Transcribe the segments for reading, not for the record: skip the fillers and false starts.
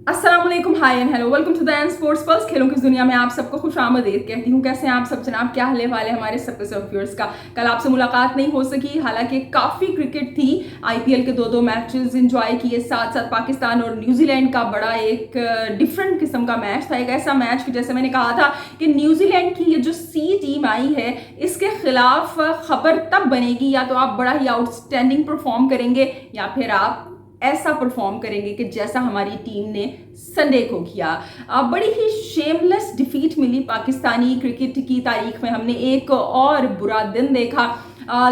अस्सलाम वालेकुम, hi and hello, welcome to the N Sports Pulse. खेलों की इस दुनिया में आप सबको खुशामदीद कहती हूँ। कैसे हैं आप सब जनाब? क्या हले वाले हमारे सबके व्यूअर्स का? कल आपसे मुलाकात नहीं हो सकी, हालांकि काफ़ी क्रिकेट थी। आईपीएल के दो मैचेस इंजॉय किए, साथ साथ पाकिस्तान और न्यूजीलैंड का बड़ा एक डिफरेंट किस्म का मैच था। एक ऐसा मैच कि जैसे मैंने कहा था कि न्यूजीलैंड की ये जो सी टीम आई है, इसके खिलाफ खबर तब बनेगी या तो आप बड़ा ही आउटस्टैंडिंग परफॉर्म करेंगे या फिर आप ऐसा परफॉर्म करेंगे कि जैसा हमारी टीम ने संडे को किया। बड़ी ही शेमलेस डिफीट मिली पाकिस्तानी क्रिकेट की तारीख में। हमने एक और बुरा दिन देखा,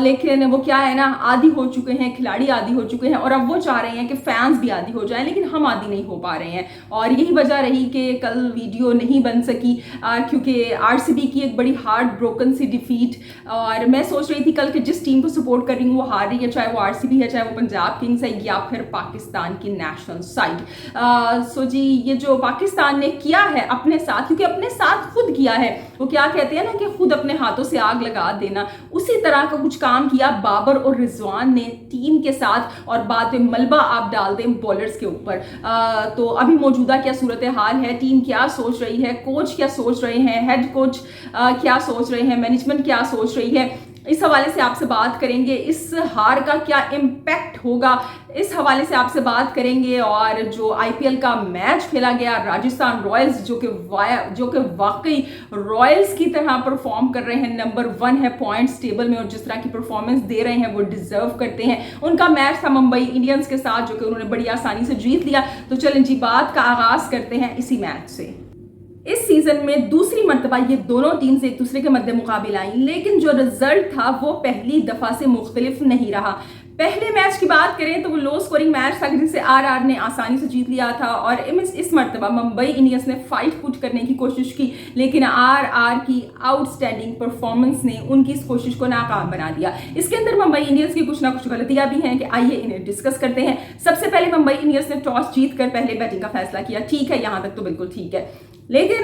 लेकिन वो क्या है ना, आदी हो चुके हैं, खिलाड़ी आदी हो चुके हैं और अब वो चाह रहे हैं कि फैंस भी आदी हो जाएं, लेकिन हम आदी नहीं हो पा रहे हैं। और यही वजह रही कि कल वीडियो नहीं बन सकी, क्योंकि आरसीबी की एक बड़ी हार्ट ब्रोकन सी डिफीट। और मैं सोच रही थी कल कि जिस टीम को सपोर्ट कर रही हूँ वो हार रही है, चाहे वो आरसीबी है, चाहे वो पंजाब किंग्स है या फिर पाकिस्तान की नेशनल साइड। सो जी, ये जो पाकिस्तान ने किया है अपने साथ, क्योंकि अपने साथ खुद किया है, वो क्या कहते हैं ना कि खुद अपने हाथों से आग लगा देना, उसी तरह का कुछ काम किया बाबर और रिजवान ने टीम के साथ। और बाद में मलबा आप डाल दें बॉलर्स के ऊपर। तो अभी मौजूदा क्या सूरत हाल है, टीम क्या सोच रही है, कोच क्या सोच रहे हैं, हेड कोच क्या सोच रहे हैं, मैनेजमेंट क्या सोच रही है, इस हवाले से आपसे बात करेंगे। इस हार का क्या इम्पैक्ट होगा, इस हवाले से आपसे बात करेंगे। और जो आईपीएल का मैच खेला गया, राजस्थान रॉयल्स जो कि वाकई रॉयल्स की तरह परफॉर्म कर रहे हैं, नंबर 1 है पॉइंट्स टेबल में और जिस तरह की परफॉर्मेंस दे रहे हैं वो डिजर्व करते हैं। उनका मैच था मुंबई इंडियंस के साथ, जो कि उन्होंने बड़ी आसानी से जीत लिया। तो चलें जी, बात का आगाज करते हैं इसी मैच से। इस सीजन में दूसरी मर्तबा ये दोनों टीम्स एक दूसरे के मद्दे मुकाबिल आई, लेकिन जो रिजल्ट था वो पहली दफा से मुख्तलिफ नहीं रहा। पहले मैच की बात करें तो वो लो स्कोरिंग मैच था जिसे आरआर ने आसानी से जीत लिया था। और इस मर्तबा मुंबई इंडियंस ने फाइट पुट करने की कोशिश की, लेकिन आरआर की आउटस्टैंडिंग परफॉर्मेंस ने उनकी इस कोशिश को नाकाम बना दिया। इसके अंदर मुंबई इंडियंस की कुछ ना कुछ गलतियां भी हैं कि आइए इन्हें डिस्कस करते हैं। सबसे पहले मुंबई इंडियंस ने टॉस जीत कर पहले बैटिंग का फैसला किया। ठीक है, यहां तक तो बिल्कुल ठीक है, लेकिन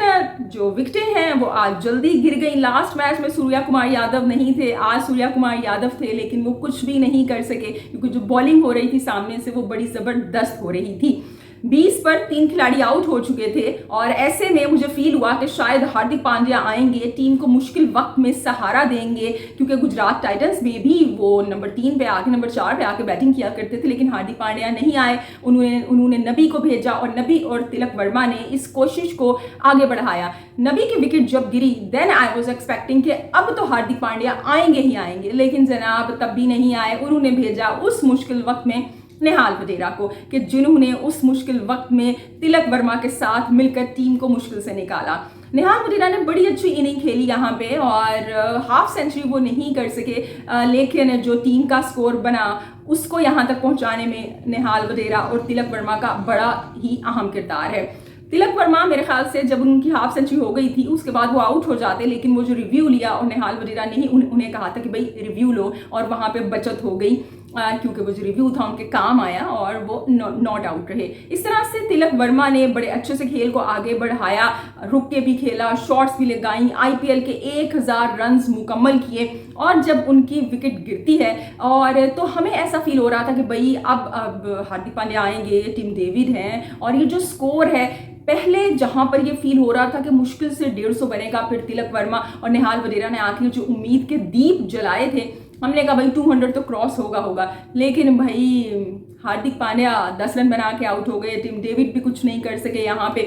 जो विकेटें हैं वो आज जल्दी गिर गई। लास्ट मैच में सूर्या कुमार यादव नहीं थे, आज सूर्या कुमार यादव थे, लेकिन वो कुछ भी नहीं कर सके क्योंकि जो बॉलिंग हो रही थी सामने से वो बड़ी जबरदस्त हो रही थी। 20 पर 3 खिलाड़ी आउट हो चुके थे और ऐसे में मुझे फील हुआ कि शायद हार्दिक पांड्या आएंगे, टीम को मुश्किल वक्त में सहारा देंगे, क्योंकि गुजरात टाइटंस में भी वो नंबर 3 पे आके, नंबर 4 पे आके बैटिंग किया करते थे, लेकिन हार्दिक पांड्या नहीं आए। उन्होंने नबी को भेजा और नबी और तिलक वर्मा ने इस कोशिश को आगे बढ़ाया। नबी की विकेट जब गिरी, देन आई वाज एक्सपेक्टिंग कि अब तो हार्दिक पांड्या आएंगे ही आएंगे, लेकिन जनाब तब भी नहीं आए। उन्होंने भेजा उस मुश्किल वक्त में नेहाल वडेरा को, कि जिन्होंने उस मुश्किल वक्त में तिलक वर्मा के साथ मिलकर टीम को मुश्किल से निकाला। नेहाल वडेरा ने बड़ी अच्छी इनिंग खेली यहाँ पे और हाफ सेंचुरी वो नहीं कर सके, लेकिन जो टीम का स्कोर बना उसको यहाँ तक पहुँचाने में नेहाल वडेरा और तिलक वर्मा का बड़ा ही अहम किरदार है। तिलक वर्मा मेरे ख्याल से जब उनकी हाफ सेंचुरी हो गई थी उसके बाद वो आउट हो जाते, लेकिन वो जो रिव्यू लिया और नेहाल वडेरा ने ही उन्हें कहा था कि भाई रिव्यू लो, और वहाँ पे बचत हो गई, क्योंकि वो जो रिव्यू था उनके काम आया और वो नॉट आउट रहे। इस तरह से तिलक वर्मा ने बड़े अच्छे से खेल को आगे बढ़ाया, रुक के भी खेला, शॉट्स भी लगाई, आईपीएल के 1000 रन मुकम्मल किए। और जब उनकी विकेट गिरती है और तो हमें ऐसा फील हो रहा था कि भाई अब हार्दिक पांड्या आएंगे, टिम डेविड हैं, और ये जो स्कोर है, पहले जहां पर ये फील हो रहा था कि मुश्किल से 150 बनेगा, फिर तिलक वर्मा और नेहाल वडेरा ने आके जो उम्मीद के दीप जलाए थे, हमने कहा भाई 200 तो क्रॉस होगा, लेकिन भाई हार्दिक पांड्या 10 रन बना के आउट हो गए। टिम डेविड भी कुछ नहीं कर सके यहाँ पे।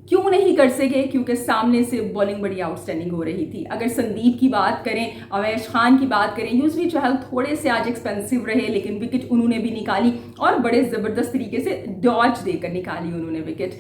क्यों नहीं कर सके? क्योंकि सामने से बॉलिंग बड़ी आउटस्टैंडिंग हो रही थी। अगर संदीप की बात करें, अवैश खान की बात करें, यूजवी चहल थोड़े से आज एक्सपेंसिव रहे, लेकिन विकेट उन्होंने भी निकाली और बड़े ज़बरदस्त तरीके से डॉज देकर निकाली उन्होंने विकेट।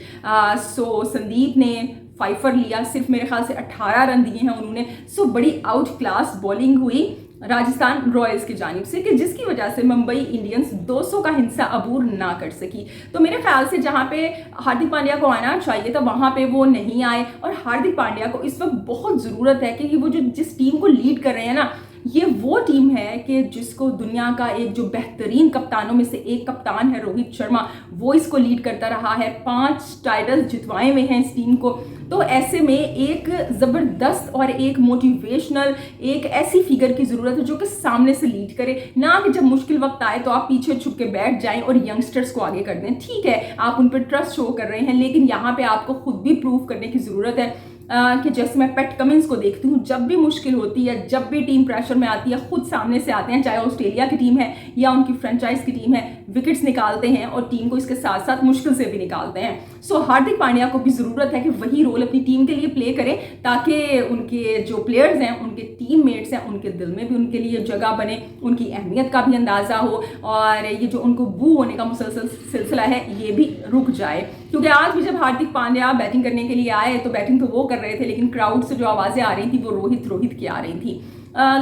सो संदीप ने फाइफर लिया, सिर्फ मेरे ख्याल से 18 रन दिए हैं उन्होंने। सो बड़ी आउट क्लास बॉलिंग हुई राजस्थान रॉयल्स की जानिब से, कि जिसकी वजह से मुंबई इंडियंस 200 का हिस्सा अबूर ना कर सकी। तो मेरे ख्याल से जहां पे हार्दिक पांड्या को आना चाहिए था वहां पे वो नहीं आए, और हार्दिक पांड्या को इस वक्त बहुत ज़रूरत है कि वो जो जिस टीम को लीड कर रहे हैं ना, ये वो टीम है कि जिसको दुनिया का एक जो बेहतरीन कप्तानों में से एक कप्तान है रोहित शर्मा, वो इसको लीड करता रहा है। 5 टाइटल्स जितवाए हुए हैं इस टीम को। तो ऐसे में एक ज़बरदस्त और एक मोटिवेशनल, एक ऐसी फिगर की ज़रूरत है जो कि सामने से लीड करे, ना कि जब मुश्किल वक्त आए तो आप पीछे छुप के बैठ जाएं और यंगस्टर्स को आगे कर दें। ठीक है, आप उन पर ट्रस्ट शो कर रहे हैं, लेकिन यहाँ पे आपको खुद भी प्रूव करने की ज़रूरत है कि जैसे मैं पैट कमिंस को देखती हूँ, जब भी मुश्किल होती है, जब भी टीम प्रेशर में आती है, खुद सामने से आते हैं, चाहे ऑस्ट्रेलिया की टीम है या उनकी फ्रेंचाइज की टीम है, विकेट्स निकालते हैं और टीम को इसके साथ साथ मुश्किल से भी निकालते हैं। सो हार्दिक पांड्या को भी ज़रूरत है कि वही रोल अपनी टीम के लिए प्ले करें, ताकि उनके जो प्लेयर्स हैं, उनके टीममेट्स हैं, उनके दिल में भी उनके लिए जगह बने, उनकी अहमियत का भी अंदाज़ा हो और ये जो उनको बू होने का मुसलसल सिलसिला है ये भी रुक जाए। क्योंकि आज भी जब हार्दिक पांड्या बैटिंग करने के लिए आए तो बैटिंग तो वो कर रहे थे, लेकिन क्राउड से जो आवाज़ें आ रही थी वो रोहित रोहित की आ रही थी।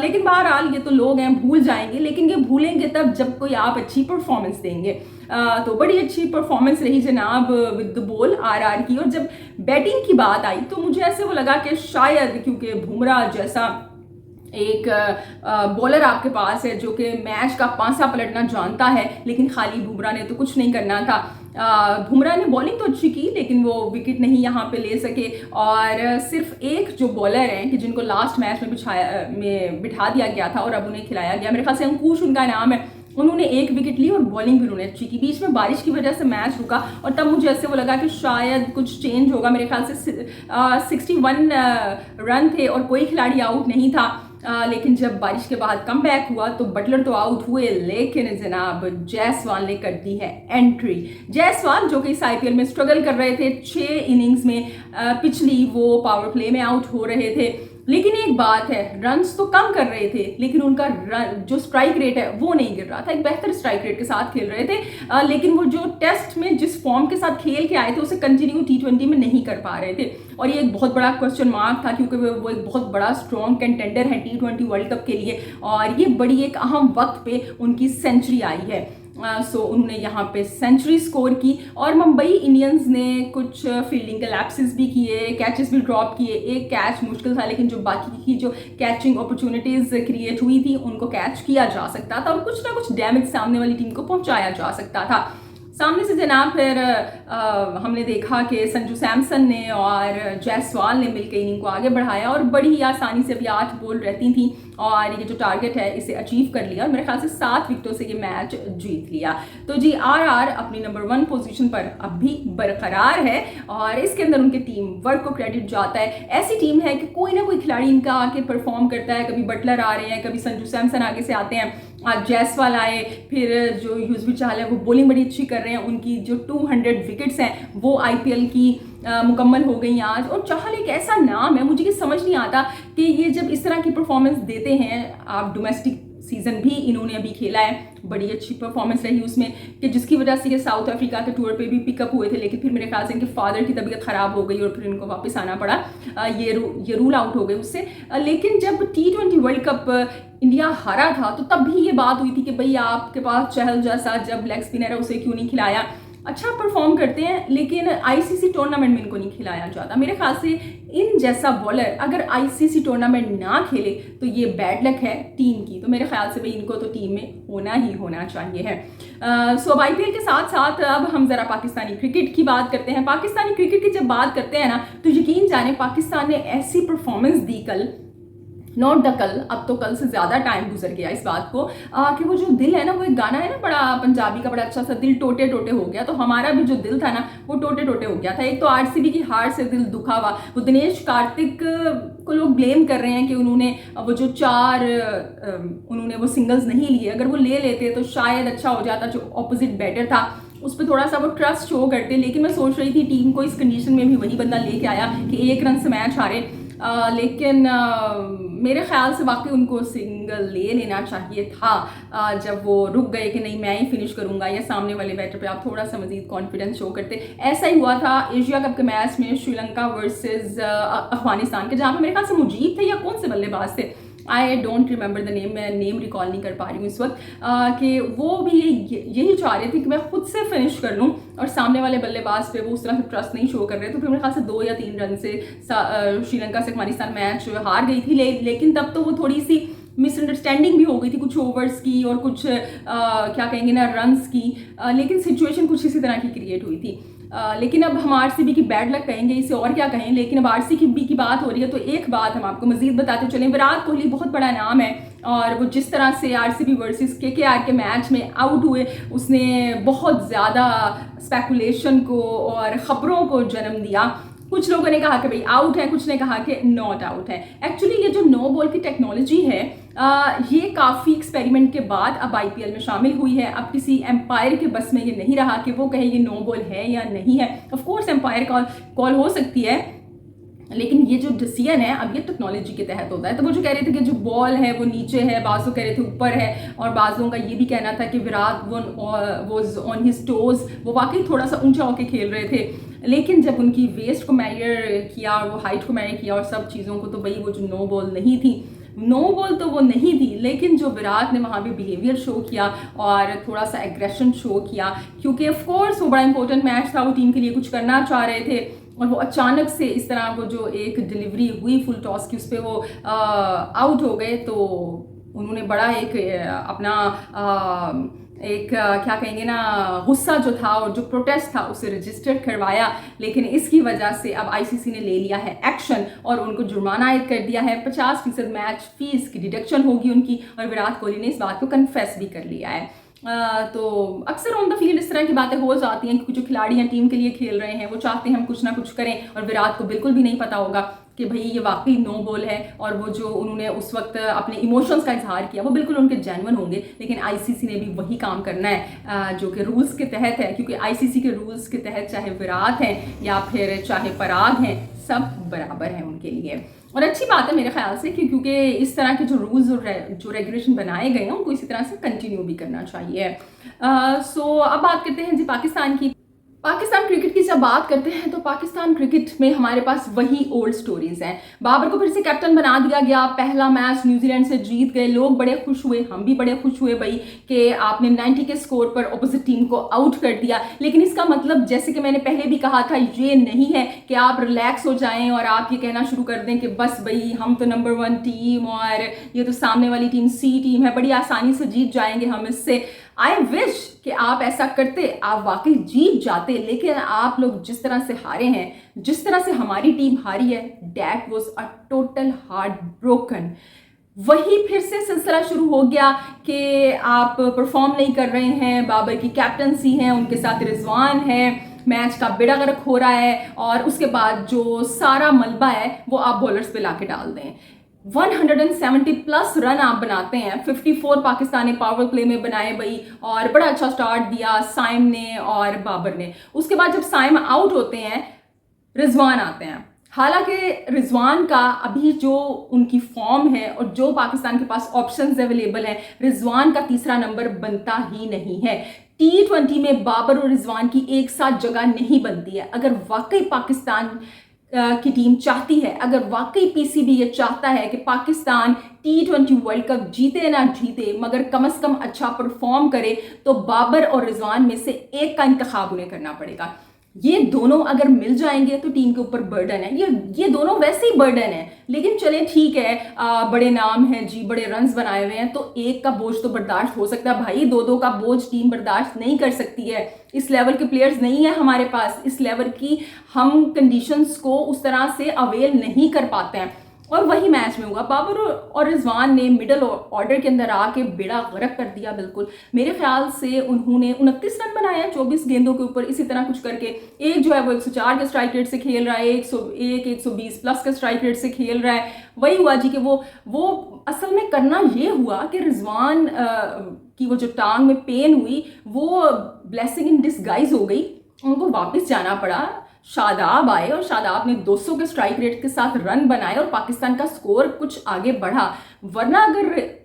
लेकिन बहरहाल ये तो लोग हैं, भूल जाएंगे, लेकिन ये भूलेंगे तब जब कोई आप अच्छी परफॉर्मेंस देंगे। तो बड़ी अच्छी परफॉर्मेंस रही जनाब विद द बॉल आरआर की। और जब बैटिंग की बात आई तो मुझे ऐसे वो लगा कि शायद क्योंकि बुमराह जैसा एक बॉलर आपके पास है जो कि मैच का पांसा पलटना जानता है, लेकिन खाली बुमराह ने तो कुछ नहीं करना था। बुमराह ने बॉलिंग तो अच्छी की, लेकिन वो विकेट नहीं यहाँ पे ले सके। और सिर्फ एक जो बॉलर हैं कि जिनको लास्ट मैच में बिठा दिया गया था और अब उन्हें खिलाया गया, मेरे ख्याल से अंकुश उनका नाम है, उन्होंने एक विकेट ली और बॉलिंग भी उन्होंने अच्छी की। बीच में बारिश की वजह से मैच रुका और तब मुझे ऐसे वो लगा कि शायद कुछ चेंज होगा। मेरे ख्याल से 61 रन थे और कोई खिलाड़ी आउट नहीं था। लेकिन जब बारिश के बाद कम बैक हुआ तो बटलर तो आउट हुए, लेकिन जनाब जायसवाल ने कर दी है एंट्री। जायसवाल जो कि इस आईपीएल में स्ट्रगल कर रहे थे, 6 इनिंग्स में पिछली वो पावर प्ले में आउट हो रहे थे, लेकिन एक बात है, रन्स तो कम कर रहे थे लेकिन उनका जो स्ट्राइक रेट है वो नहीं गिर रहा था। एक बेहतर स्ट्राइक रेट के साथ खेल रहे थे, लेकिन वो जो टेस्ट में जिस फॉर्म के साथ खेल के आए थे उसे कंटिन्यू T20 में नहीं कर पा रहे थे। और ये एक बहुत बड़ा क्वेश्चन मार्क था, क्योंकि वो एक बहुत बड़ा स्ट्रॉन्ग कंटेंडर है T20 वर्ल्ड कप के लिए, और ये बड़ी एक अहम वक्त पे उनकी सेंचुरी आई है। सो उन्होंने यहाँ पे सेंचुरी स्कोर की। और मुंबई इंडियंस ने कुछ फील्डिंग के लैप्सेस भी किए, कैचेस भी ड्रॉप किए। एक कैच मुश्किल था, लेकिन जो बाकी की जो कैचिंग अपॉर्चुनिटीज़ क्रिएट हुई थी उनको कैच किया जा सकता था और कुछ ना कुछ डैमेज सामने वाली टीम को पहुंचाया जा सकता था। सामने से जनाब फिर हमने देखा कि संजू सैमसन ने और जायसवाल ने मिलकर इनिंग को आगे बढ़ाया और बड़ी ही आसानी से भी 8 बॉल रहती थी और ये जो टारगेट है इसे अचीव कर लिया और मेरे ख्याल से 7 विकेटों से ये मैच जीत लिया। तो जी आरआर अपनी नंबर 1 पोजीशन पर अब भी बरकरार है और इसके अंदर उनके टीम वर्क को क्रेडिट जाता है। ऐसी टीम है कि कोई ना कोई खिलाड़ी इनका आके परफॉर्म करता है। कभी बटलर आ रहे हैं, कभी संजू सैमसन आगे से आते हैं, आज जायसवाल आए, फिर जो युजवेंद्र चहल है वो बॉलिंग बड़ी अच्छी कर रहे हैं। उनकी जो 200 विकेट्स हैं वो आईपीएल की मुकम्मल हो गई आज। और चहल एक ऐसा नाम है, मुझे ये समझ नहीं आता कि ये जब इस तरह की परफॉर्मेंस देते हैं, आप डोमेस्टिक सीजन भी इन्होंने अभी खेला है, बड़ी अच्छी परफॉर्मेंस रही उसमें कि जिसकी वजह से ये साउथ अफ्रीका के टूर पे भी पिकअप हुए थे, लेकिन फिर मेरे ख्याल से इनके फादर की तबीयत ख़राब हो गई और फिर इनको वापस आना पड़ा, ये रूल आउट हो गए उससे। लेकिन जब T20 वर्ल्ड कप इंडिया हारा था तो तब भी ये बात हुई थी कि भाई आपके पास चहल जैसा जब लेग स्पिनर है उसे क्यों नहीं खिलाया। अच्छा परफॉर्म करते हैं लेकिन आईसीसी टूर्नामेंट में इनको नहीं खिलाया जाता। मेरे ख्याल से इन जैसा बॉलर अगर आईसीसी टूर्नामेंट ना खेले तो ये बैड लक है टीम की। तो मेरे ख्याल से भाई इनको तो टीम में होना ही होना चाहिए है। सो अब आईपीएल के साथ साथ अब हम ज़रा पाकिस्तानी क्रिकेट की बात करते हैं। पाकिस्तानी क्रिकेट की जब बात करते हैं ना तो यकीन जाने पाकिस्तान ने ऐसी परफॉर्मेंस दी कल, नॉट द कल, अब तो कल से ज़्यादा टाइम गुजर गया इस बात को कि वो जो दिल है ना, वो एक गाना है ना बड़ा पंजाबी का, बड़ा अच्छा सा, दिल टोटे टोटे हो गया। तो हमारा भी जो दिल था ना वो टोटे टोटे हो गया था। एक तो आरसीबी की हार से दिल दुखा हुआ, वो दिनेश कार्तिक को लोग ब्लेम कर रहे हैं कि उन्होंने वो जो 4 उन्होंने वो सिंगल्स नहीं लिए, अगर वो ले लेते तो शायद अच्छा हो जाता, जो ऑपोजिट बैटर था उस पर थोड़ा सा वो ट्रस्ट शो करते। लेकिन मैं सोच रही थी टीम को इस कंडीशन में भी वही बंदा लेके आया कि 1 रन से मैच हारे, लेकिन मेरे ख्याल से वाकई उनको सिंगल ले लेना चाहिए था जब वो रुक गए कि नहीं मैं ही फिनिश करूंगा, या सामने वाले बैटर पे आप थोड़ा सा मजीद कॉन्फिडेंस शो करते। ऐसा ही हुआ था एशिया कप के मैच में श्रीलंका वर्सेस अफगानिस्तान के, जहाँ पे मेरे ख्याल से मुजीब थे या कौन से बल्लेबाज थे, I don't remember the name, मैं नेम रिकॉल नहीं कर पा रही हूँ इस वक्त, कि वो भी यही चाह रहे थे कि मैं खुद से फिनिश कर लूँ और सामने वाले बल्लेबाज पे वो उस तरह से ट्रस्ट नहीं शो कर रहे। तो फिर मेरे ख्याल से 2 या 3 रन से श्रीलंका से अफगानिस्तान मैच हार गई थी। लेकिन तब तो वो थोड़ी सी मिसअंडरस्टैंडिंग भी हो गई थी कुछ ओवर्स की और कुछ क्या कहेंगे ना रन्स की, लेकिन सिचुएशन कुछ इसी तरह की क्रिएट हुई थी। लेकिन अब हम आरसीबी की बैड लक कहेंगे इसे और क्या कहें, लेकिन अब आरसीबी की बात हो रही है तो एक बात हम आपको मजीद बताते चलें, विराट कोहली बहुत बड़ा नाम है और वो जिस तरह से आरसीबी वर्सेस केकेआर के मैच में आउट हुए उसने बहुत ज़्यादा स्पेकुलेशन को और ख़बरों को जन्म दिया। कुछ लोगों ने कहा कि भाई आउट है, कुछ ने कहा कि नॉट आउट है। एक्चुअली ये जो नो बॉल की टेक्नोलॉजी है ये काफ़ी एक्सपेरिमेंट के बाद अब आईपीएल में शामिल हुई है। अब किसी एम्पायर के बस में ये नहीं रहा कि वो कहे ये नो बॉल है या नहीं है। ऑफ कोर्स एम्पायर कॉल हो सकती है, लेकिन ये जो डिसीजन है अब ये टेक्नोलॉजी के तहत होता है। तो वो जो कह रहे थे कि जो बॉल है वो नीचे है, बाजू कह रहे थे ऊपर है, और बाजों का ये भी कहना था कि Virat was on his toes, वो वाकई थोड़ा सा ऊंचा होकर खेल रहे थे। लेकिन जब उनकी वेस्ट को मेजर किया और वो हाइट को मेजर किया और सब चीज़ों को, तो भाई वो जो नो बॉल नहीं थी, नो बॉल तो वो नहीं थी, लेकिन जो विराट ने वहाँ पे बिहेवियर शो किया और थोड़ा सा एग्रेशन शो किया, क्योंकि ऑफ कोर्स वो बड़ा इंपॉर्टेंट मैच था, वो टीम के लिए कुछ करना चाह रहे थे और वो अचानक से इस तरह वो जो एक डिलीवरी हुई फुल टॉस की उस पर वो आउट हो गए। तो उन्होंने बड़ा एक अपना एक क्या कहेंगे ना गुस्सा जो था और जो प्रोटेस्ट था उसे रजिस्टर करवाया, लेकिन इसकी वजह से अब आईसीसी ने ले लिया है एक्शन और उनको जुर्माना आयद कर दिया है। 50% मैच फीस की डिडक्शन होगी उनकी, और विराट कोहली ने इस बात को कन्फेस भी कर लिया है। तो अक्सर ऑन द फील्ड इस तरह की बातें हो जाती हैं कि जो खिलाड़ी हैं टीम के लिए खेल रहे हैं वो चाहते हैं हम कुछ ना कुछ करें, और विराट को बिल्कुल भी नहीं पता होगा कि भाई ये वाकई नो बॉल है, और वो जो उन्होंने उस वक्त अपने इमोशंस का इजहार किया वो बिल्कुल उनके जेन्युइन होंगे। लेकिन आईसीसी ने भी वही काम करना है जो कि रूल्स के तहत है, क्योंकि आईसीसी के रूल्स के तहत चाहे विराट हैं या फिर चाहे पराग हैं, सब बराबर हैं उनके लिए। और अच्छी बात है मेरे ख्याल से कि क्योंकि इस तरह के जो रूल्स और जो रेगुलेशन बनाए गए हैं उनको इसी तरह से कंटिन्यू भी करना चाहिए। सो अब बात करते हैं जी पाकिस्तान की। पाकिस्तान क्रिकेट की जब बात करते हैं तो पाकिस्तान क्रिकेट में हमारे पास वही ओल्ड स्टोरीज हैं। बाबर को फिर से कैप्टन बना दिया गया, पहला मैच न्यूजीलैंड से जीत गए, लोग बड़े खुश हुए, हम भी बड़े खुश हुए भाई कि आपने 90 के स्कोर पर ऑपोजिट टीम को आउट कर दिया। लेकिन इसका मतलब जैसे कि मैंने पहले भी कहा था ये नहीं है कि आप रिलैक्स हो जाएं और आप ये कहना शुरू कर दें कि बस भाई हम तो नंबर 1 टीम और ये तो सामने वाली टीम सी टीम है, बड़ी आसानी से जीत जाएंगे हम इससे। आई विश कि आप ऐसा करते, आप वाकई जीत जाते, लेकिन आप लोग जिस तरह से हारे हैं, जिस तरह से हमारी टीम हारी है, that was a total heart broken. वही फिर से सिलसिला शुरू हो गया कि आप परफॉर्म नहीं कर रहे हैं, बाबर की कैप्टनसी है, उनके साथ रिजवान है, मैच का बेड़ा गर्क हो रहा है, और उसके बाद जो सारा मलबा है वो आप बॉलर्स पे लाके डाल दें। 170 प्लस रन आप बनाते हैं, 54 पाकिस्तानी पावर प्ले में बनाए भाई, और बड़ा अच्छा स्टार्ट दिया साइम ने और बाबर ने। उसके बाद जब साइम आउट होते हैं रिजवान आते हैं। हालांकि रिजवान का अभी जो उनकी फॉर्म है और जो पाकिस्तान के पास ऑप्शंस अवेलेबल हैं, रिजवान का तीसरा नंबर बनता ही नहीं है। T20 में बाबर और रिजवान की एक साथ जगह नहीं बनती है। अगर वाकई पाकिस्तान की टीम चाहती है, अगर वाकई पीसीबी ये चाहता है कि पाकिस्तान T20 वर्ल्ड कप जीते ना जीते मगर कम से कम अच्छा परफॉर्म करे, तो बाबर और रिजवान में से एक का इंतखाब उन्हें करना पड़ेगा। ये दोनों अगर मिल जाएंगे तो टीम के ऊपर बर्डन है, ये दोनों वैसे ही बर्डन है। लेकिन चले ठीक है, बड़े नाम हैं जी, बड़े रन्स बनाए हुए हैं, तो एक का बोझ तो बर्दाश्त हो सकता है भाई, दो का बोझ टीम बर्दाश्त नहीं कर सकती है। इस लेवल के प्लेयर्स नहीं है हमारे पास, इस लेवल की हम कंडीशंस को उस तरह से अवेल नहीं कर पाते हैं। और वही मैच में हुआ, बाबर और रिजवान ने मिडल ऑर्डर के अंदर आके बेड़ा गर्क कर दिया बिल्कुल। मेरे ख्याल से उन्होंने 29 रन बनाए हैं 24 गेंदों के ऊपर, इसी तरह कुछ करके। एक जो है वो 104 के स्ट्राइक रेट से खेल रहा है, 101 120 प्लस के स्ट्राइक रेट से खेल रहा है। वही हुआ जी कि वो असल में करना ये हुआ कि रिजवान की वो जो टांग में पेन हुई वो ब्लेसिंग इन डिसगाइज हो गई, उनको वापस जाना पड़ा। शादाब आए और शादाब ने 200 के स्ट्राइक रेट के साथ रन बनाए और पाकिस्तान का स्कोर कुछ आगे बढ़ा। वरना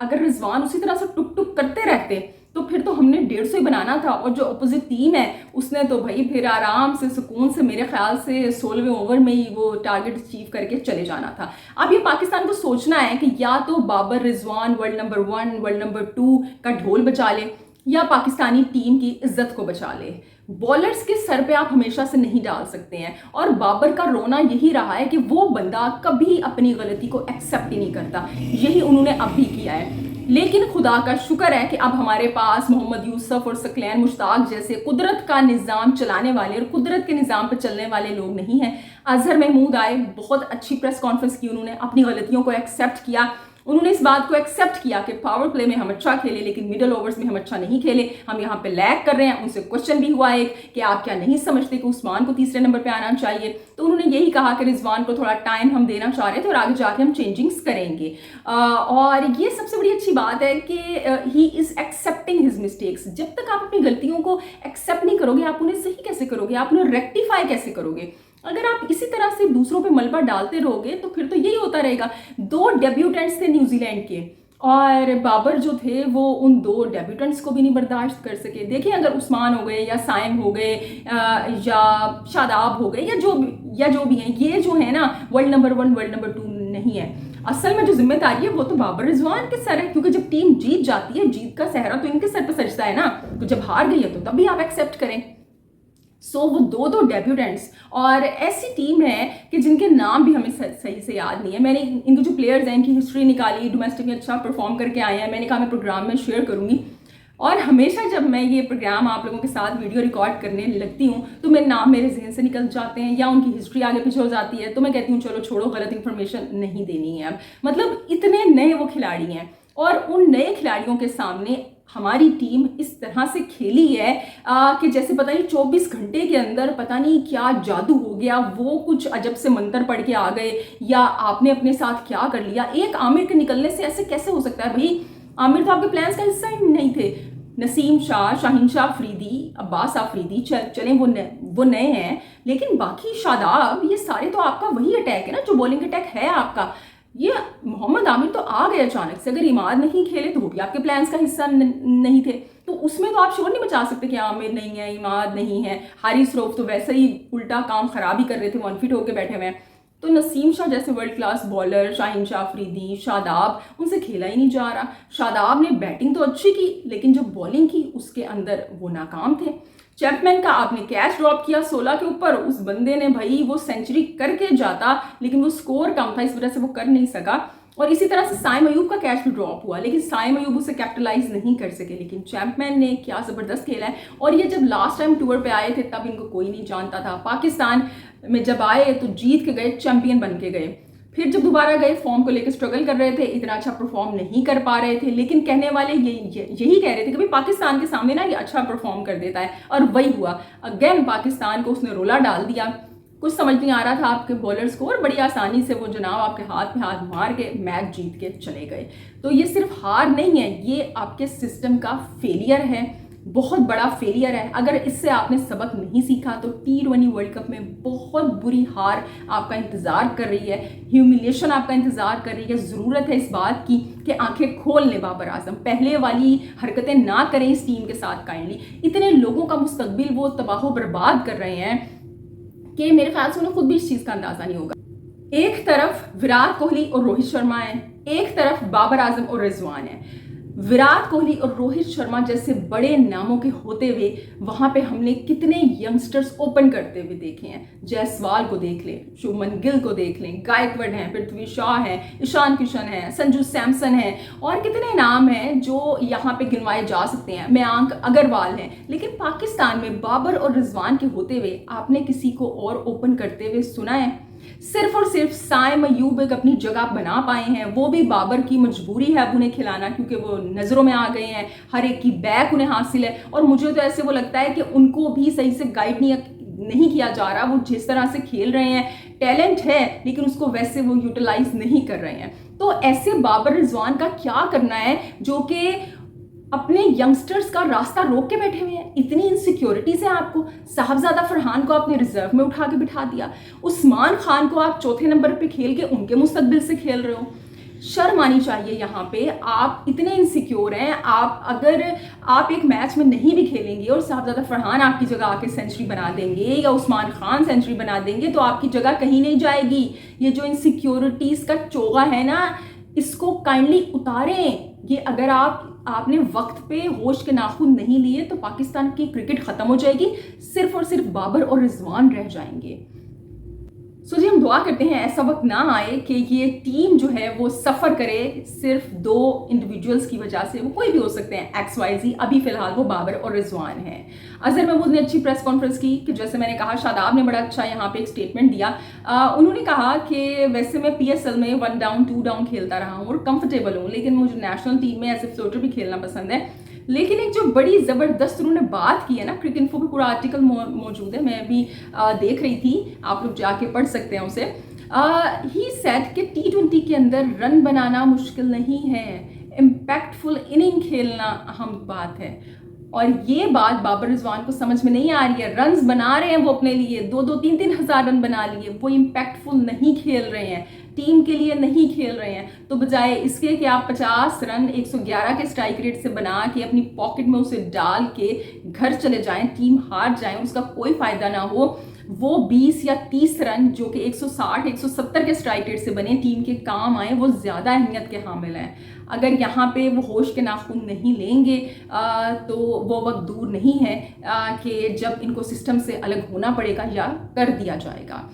अगर रिजवान उसी तरह से टुक टुक करते रहते तो फिर तो हमने 150 ही बनाना था, और जो अपोजिट टीम है उसने तो भाई फिर आराम से सुकून से मेरे ख्याल से 16वें ओवर में ही वो टारगेट अचीव करके चले जाना था। अब ये पाकिस्तान को सोचना है कि या तो Babar Rizwan world number 1 world number 2 का ढोल बचा ले, या पाकिस्तानी टीम की इज्जत को बचा ले। बॉलर्स के सर पे आप हमेशा से नहीं डाल सकते हैं। और बाबर का रोना यही रहा है कि वो बंदा कभी अपनी गलती को एक्सेप्ट ही नहीं करता, यही उन्होंने अब भी किया है। लेकिन खुदा का शुक्र है कि अब हमारे पास मोहम्मद यूसुफ और सकलैन मुश्ताक जैसे कुदरत का निज़ाम चलाने वाले और कुदरत के निज़ाम पर चलने वाले लोग नहीं हैं। अजहर महमूद आए, बहुत अच्छी प्रेस कॉन्फ्रेंस की, उन्होंने अपनी गलतियों को एक्सेप्ट किया। उन्होंने इस बात को एक्सेप्ट किया कि पावर प्ले में हम अच्छा खेले लेकिन मिडल ओवर्स में हम अच्छा नहीं खेले, हम यहाँ पे लैग कर रहे हैं। उनसे क्वेश्चन भी हुआ एक कि आप क्या नहीं समझते कि उस्मान को तीसरे नंबर पे आना चाहिए, तो उन्होंने यही कहा कि रिजवान को थोड़ा टाइम हम देना चाह रहे थे और आगे जाके हम चेंजिंग्स करेंगे। और ये सबसे बड़ी अच्छी बात है कि he is accepting his mistakes. जब तक आप अपनी गलतियों को एक्सेप्ट नहीं करोगे, आप उन्हें सही कैसे करोगे, आप उन्हें रेक्टिफाई कैसे करोगे? अगर आप इसी तरह से दूसरों पे मलबा डालते रहोगे तो फिर तो यही होता रहेगा। 2 डेब्यूटेंट्स थे न्यूजीलैंड के और बाबर जो थे वो उन 2 डेब्यूटेंट्स को भी नहीं बर्दाश्त कर सके। देखिए, अगर उस्मान हो गए या साइम हो गए या शादाब हो गए या जो भी हैं, ये जो है ना वर्ल्ड नंबर 1 वर्ल्ड नंबर 2 नहीं है। असल में जो जिम्मेदारी है वो तो बाबर रिजवान के सर है, क्योंकि जब टीम जीत जाती है, जीत का सहरा तो इनके सर पर सजता है ना। तो जब हार गई है तो तब भी आप एक्सेप्ट करें। वो 2 डेब्यूटेंट्स और ऐसी टीम है कि जिनके नाम भी हमें सही से याद नहीं है। मैंने इनके जो प्लेयर्स हैं इनकी हिस्ट्री निकाली, डोमेस्टिक में अच्छा परफॉर्म करके आए हैं। मैंने कहा मैं प्रोग्राम में शेयर करूंगी और हमेशा जब मैं ये प्रोग्राम आप लोगों के साथ वीडियो रिकॉर्ड करने लगती हूँ तो मेरे नाम मेरे जहन से निकल जाते हैं या उनकी हिस्ट्री आगे पीछे हो जाती है, तो मैं कहती हूँ चलो छोड़ो, गलत इंफॉर्मेशन नहीं देनी है। अब मतलब इतने नए वो खिलाड़ी हैं और उन नए खिलाड़ियों के सामने हमारी टीम इस तरह से खेली है कि जैसे पता नहीं 24 घंटे के अंदर पता नहीं क्या जादू हो गया, वो कुछ अजब से मंत्र पढ़ के आ गए या आपने अपने साथ क्या कर लिया। एक आमिर के निकलने से ऐसे कैसे हो सकता है भाई? आमिर तो आपके प्लान्स का हिस्सा ही नहीं थे। नसीम शाह, शाहीन शाह अफरीदी, अब्बास अफरीदी चलें वो नए हैं, लेकिन बाकी शादाब, ये सारे तो आपका वही अटैक है ना जो बॉलिंग अटैक है आपका। ये मोहम्मद आमिर तो आ गए अचानक से, अगर इमाद नहीं खेले तो वो भी आपके प्लान्स का हिस्सा नहीं थे, तो उसमें तो आप शोर नहीं मचा सकते कि आमिर नहीं है, इमाद नहीं है। हारिस रऊफ तो वैसे ही उल्टा काम खराब ही कर रहे थे, 1 फीट होकर बैठे हुए हैं। तो नसीम शाह जैसे world class bowler, Shaheen Shah Afridi, Shadab, उनसे खेला ही नहीं जा रहा। शादाब ने बैटिंग तो अच्छी की लेकिन जो बॉलिंग की उसके अंदर वो नाकाम थे। चैपमैन का आपने कैच ड्रॉप किया 16 के ऊपर, उस बंदे ने भाई वो सेंचुरी करके जाता लेकिन वो स्कोर कम था, इस वजह से वो कर नहीं सका। और इसी तरह से साइम अयूब का कैच भी ड्रॉप हुआ लेकिन साइम अयूब उसे कैपिटलाइज नहीं कर सके, लेकिन चैपमैन ने क्या ज़बरदस्त खेला है। और ये जब लास्ट टाइम टूर पे आए थे तब इनको कोई नहीं जानता था। पाकिस्तान में जब आए तो जीत के गए, चैंपियन बन के गए। फिर जब दोबारा गए फॉर्म को लेकर स्ट्रगल कर रहे थे, इतना अच्छा परफॉर्म नहीं कर पा रहे थे, लेकिन कहने वाले यही कह रहे थे कि भाई पाकिस्तान के सामने ना ये अच्छा परफॉर्म कर देता है, और वही हुआ। अगेन पाकिस्तान को उसने रोला डाल दिया। कुछ समझ नहीं आ रहा था आपके बॉलर्स को और बड़ी आसानी से वो जनाब आपके हाथ पे हाथ मार के मैच जीत के चले गए। तो ये सिर्फ हार नहीं है, ये आपके सिस्टम का फेलियर है, बहुत बड़ा फेलियर है। अगर इससे आपने सबक नहीं सीखा तो T20 वर्ल्ड कप में बहुत बुरी हार आपका इंतज़ार कर रही है, ह्यूमिलिएशन आपका इंतज़ार कर रही है। ज़रूरत है इस बात की कि आंखें खोल लें बाबर आजम, पहले वाली हरकतें ना करें इस टीम के साथ काइंडली। इतने लोगों का मुस्तकबिल वो तबाह बर्बाद कर रहे हैं कि मेरे ख्याल से उन्हें खुद भी इस चीज़ का अंदाज़ा नहीं होगा। एक तरफ विराट कोहली और रोहित शर्मा है, एक तरफ बाबर आजम और रिजवान है। विराट कोहली और रोहित शर्मा जैसे बड़े नामों के होते हुए वहां पे हमने कितने यंगस्टर्स ओपन करते हुए देखे हैं। जायसवाल को देख लें, शुभमन गिल को देख लें, गायकवाड़ हैं, पृथ्वी शॉ हैं, ईशान किशन हैं, संजू सैमसन हैं, और कितने नाम हैं जो यहाँ पे गिनवाए जा सकते हैं। मयांक अग्रवाल हैं। लेकिन पाकिस्तान में बाबर और रिजवान के होते हुए आपने किसी को और ओपन करते हुए सुना है? सिर्फ और सिर्फ साइम अयूब एक अपनी जगह बना पाए हैं, वो भी बाबर की मजबूरी है अब उन्हें खिलाना, क्योंकि वो नज़रों में आ गए हैं, हर एक की बैक उन्हें हासिल है। और मुझे तो ऐसे वो लगता है कि उनको भी सही से गाइड नहीं किया जा रहा। वो जिस तरह से खेल रहे हैं, टैलेंट है लेकिन उसको वैसे वो यूटिलाइज नहीं कर रहे हैं। तो ऐसे बाबर रिजवान का क्या करना है जो कि अपने यंगस्टर्स का रास्ता रोक के बैठे हुए हैं? इतनी इनसिक्योरिटीज है आपको। साहबजादा फरहान को आपने रिजर्व में उठा के बिठा दिया, उस्मान खान को आप चौथे नंबर पे खेल के उनके मुस्तकबिल से खेल रहे हो। शर्म आनी चाहिए यहाँ पे। आप इतने इनसिक्योर हैं, आप अगर आप एक मैच में नहीं भी खेलेंगे और साहबजादा फरहान आपकी जगह आके सेंचुरी बना देंगे या उस्मान खान सेंचुरी बना देंगे तो आपकी जगह कहीं नहीं जाएगी। ये जो इनसिक्योरिटीज का चोगा है ना, इसको काइंडली उतारें। ये अगर आप आपने वक्त पे होश के नाखून नहीं लिए तो पाकिस्तान की क्रिकेट खत्म हो जाएगी, सिर्फ और सिर्फ बाबर और रिजवान रह जाएंगे। सो जी, हम दुआ करते हैं ऐसा वक्त ना आए कि ये टीम जो है वो सफ़र करे सिर्फ 2 इंडिविजुअल्स की वजह से। वो कोई भी हो सकते हैं XYZ, अभी फिलहाल वो बाबर और रिजवान हैं। अजहर महमूद ने अच्छी प्रेस कॉन्फ्रेंस की कि जैसे मैंने कहा, शादाब ने बड़ा अच्छा यहाँ पे एक स्टेटमेंट दिया। उन्होंने कहा कि वैसे मैं PSL में 1 डाउन 2 डाउन खेलता रहा हूँ और कंफर्टेबल हूँ, लेकिन मुझे नेशनल टीम में एज ए फ्लोटर भी खेलना पसंद है। लेकिन एक जो बड़ी ज़बरदस्त उन्होंने बात की है ना, क्रिक इन्फो पे पूरा आर्टिकल मौजूद है, मैं भी देख रही थी, आप लोग जाके पढ़ सकते हैं उसे। ही सेड कि T20 के अंदर रन बनाना मुश्किल नहीं है, इम्पैक्टफुल इनिंग खेलना अहम बात है। और ये बात बाबर रिजवान को समझ में नहीं आ रही है। रन्स बना रहे हैं वो अपने लिए, 2-2 3-3 हज़ार रन बना लिए, वो इम्पैक्टफुल नहीं खेल रहे हैं, टीम के लिए नहीं खेल रहे हैं। तो बजाय इसके कि आप 50 रन 111 के स्ट्राइक रेट से बना के अपनी पॉकेट में उसे डाल के घर चले जाएं, टीम हार जाए, उसका कोई फ़ायदा ना हो, वो 20 या 30 रन जो कि 160 170 के स्ट्राइक रेट से बने, टीम के काम आए, वो ज़्यादा अहमियत के हामिल हैं। अगर यहाँ पे वो होश के नाखून नहीं लेंगे तो वो वक्त दूर नहीं है कि जब इनको सिस्टम से अलग होना पड़ेगा या कर दिया जाएगा।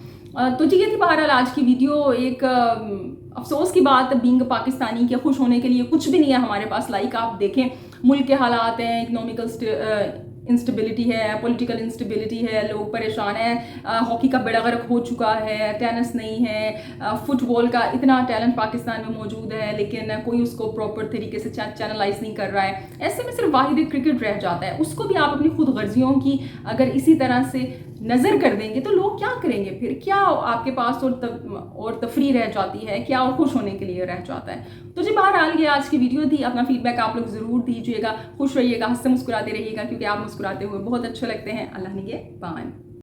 तो जी, ये थी बहरहाल आज की वीडियो। एक अफसोस की बात, बीइंग पाकिस्तानी के खुश होने के लिए कुछ भी नहीं है हमारे पास। लाइक आप देखें, मुल्क के हालात हैं, इकोनॉमिकल इंस्टेबिलिटी है, पॉलिटिकल इंस्टेबिलिटी है, लोग परेशान हैं, हॉकी का बेड़ा गर्क हो चुका है, टेनिस नहीं है, फुटबॉल का इतना टैलेंट पाकिस्तान में मौजूद है लेकिन कोई उसको प्रॉपर तरीके से चैनलाइज नहीं कर रहा है। ऐसे में सिर्फ वाहिद क्रिकेट रह जाता है, उसको भी आप अपनी खुद गर्जियों की अगर इसी तरह से नज़र कर देंगे तो लोग क्या करेंगे फिर? क्या आपके पास और तफरी रह जाती है, क्या और खुश होने के लिए रह जाता है? तो जी, बहरहाल ये आज की वीडियो थी। अपना फीडबैक आप लोग ज़रूर दीजिएगा, खुश रहिएगा, हंसते मुस्कुराते रहिएगा, क्योंकि आप मुस्कुराते हुए बहुत अच्छे लगते हैं। अल्लाह निगहबान।